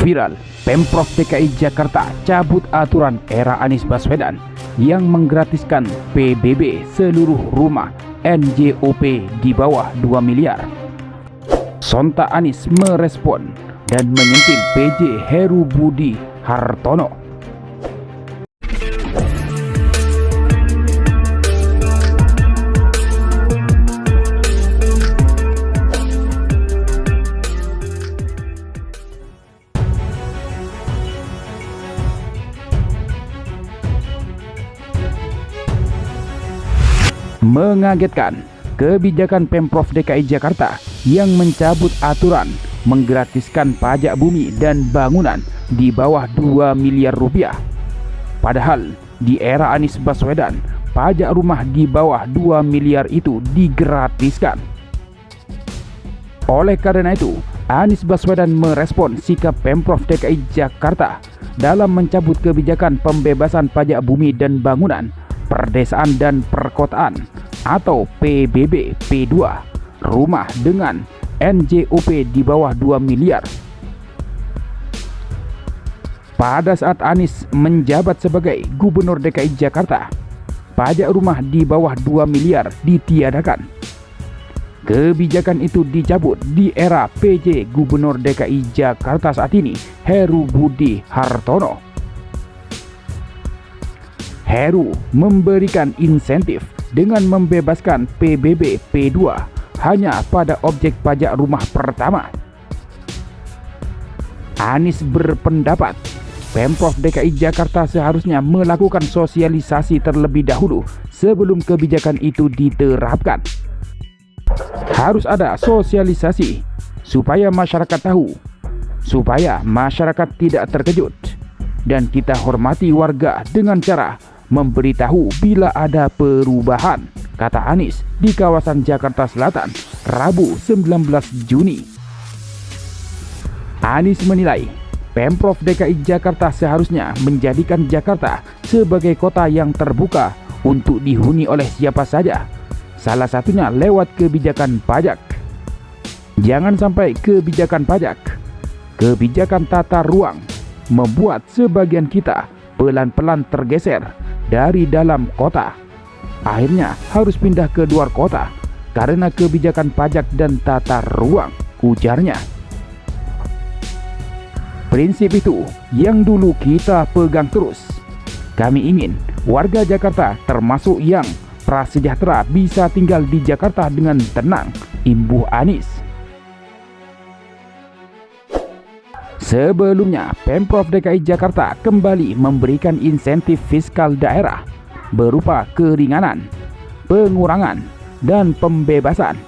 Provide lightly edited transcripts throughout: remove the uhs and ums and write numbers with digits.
Viral, Pemprov DKI Jakarta cabut aturan era Anies Baswedan yang menggratiskan PBB seluruh rumah NJOP di bawah 2 miliar. Sontak Anies merespon dan menyentil PJ Heru Budi Hartono. Mengagetkan, kebijakan Pemprov DKI Jakarta yang mencabut aturan menggratiskan pajak bumi dan bangunan di bawah 2 miliar rupiah. Padahal di era Anies Baswedan, pajak rumah di bawah 2 miliar itu digratiskan. Oleh karena itu, Anies Baswedan merespon sikap Pemprov DKI Jakarta dalam mencabut kebijakan pembebasan pajak bumi dan bangunan perdesaan dan perkotaan atau PBB P2 rumah dengan NJOP di bawah 2 miliar. Pada saat Anies menjabat sebagai Gubernur DKI Jakarta, pajak rumah di bawah 2 miliar ditiadakan. Kebijakan itu dicabut di era PJ Gubernur DKI Jakarta saat ini, Heru Budi Hartono. Heru memberikan insentif dengan membebaskan PBB P2 hanya pada objek pajak rumah pertama. Anies berpendapat Pemprov DKI Jakarta seharusnya melakukan sosialisasi terlebih dahulu sebelum kebijakan itu diterapkan. Harus ada sosialisasi supaya masyarakat tahu, supaya masyarakat tidak terkejut, dan kita hormati warga dengan cara memberitahu bila ada perubahan, kata Anies di kawasan Jakarta Selatan, Rabu 19 Juni. Anies menilai Pemprov DKI Jakarta seharusnya menjadikan Jakarta sebagai kota yang terbuka untuk dihuni oleh siapa saja, salah satunya lewat kebijakan pajak. Jangan sampai kebijakan tata ruang membuat sebagian kita pelan-pelan tergeser dari dalam kota, akhirnya harus pindah ke luar kota karena kebijakan pajak dan tata ruang, ujarnya. Prinsip itu yang dulu kita pegang terus. Kami ingin warga Jakarta termasuk yang prasejahtera bisa tinggal di Jakarta dengan tenang, imbuh Anies. Sebelumnya, Pemprov DKI Jakarta kembali memberikan insentif fiskal daerah berupa keringanan, pengurangan, dan pembebasan,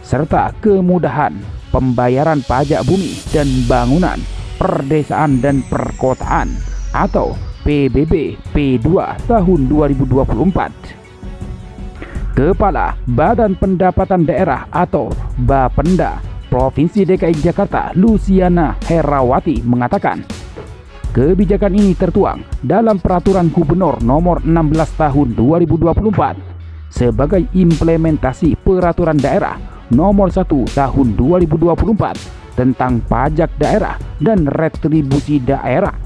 serta kemudahan pembayaran pajak bumi dan bangunan, perdesaan dan perkotaan atau PBB P2 tahun 2024. Kepala Badan Pendapatan Daerah atau Bapenda Provinsi DKI Jakarta, Luciana Herawati, mengatakan kebijakan ini tertuang dalam Peraturan Gubernur Nomor 16 Tahun 2024 sebagai implementasi Peraturan Daerah Nomor 1 Tahun 2024 tentang pajak daerah dan retribusi daerah.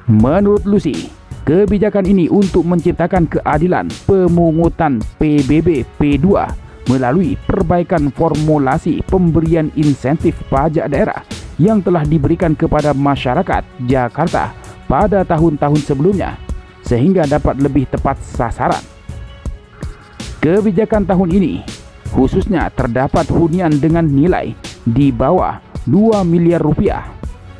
Menurut Lucy, kebijakan ini untuk menciptakan keadilan pemungutan PBB P2 melalui perbaikan formulasi pemberian insentif pajak daerah yang telah diberikan kepada masyarakat Jakarta pada tahun-tahun sebelumnya, sehingga dapat lebih tepat sasaran. Kebijakan tahun ini khususnya terdapat hunian dengan nilai di bawah 2 miliar rupiah.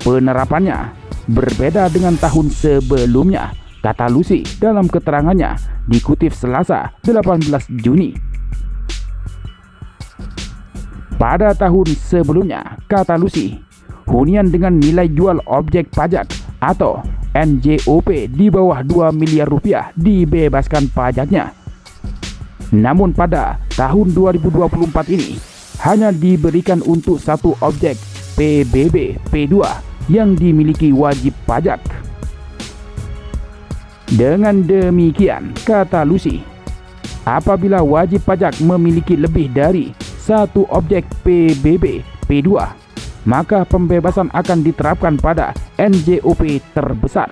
Penerapannya berbeda dengan tahun sebelumnya, kata Lucy dalam keterangannya dikutip Selasa 18 Juni. Pada tahun sebelumnya, kata Lucy, hunian dengan nilai jual objek pajak atau NJOP di bawah 2 miliar rupiah dibebaskan pajaknya. Namun pada tahun 2024 ini hanya diberikan untuk satu objek PBB P2 yang dimiliki wajib pajak. Dengan demikian, kata Lucy, apabila wajib pajak memiliki lebih dari satu objek PBB P2, maka pembebasan akan diterapkan pada NJOP terbesar.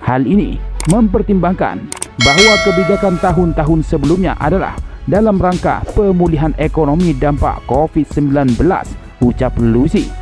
Hal ini mempertimbangkan bahwa kebijakan tahun-tahun sebelumnya adalah dalam rangka pemulihan ekonomi dampak COVID-19, ucap Lucy.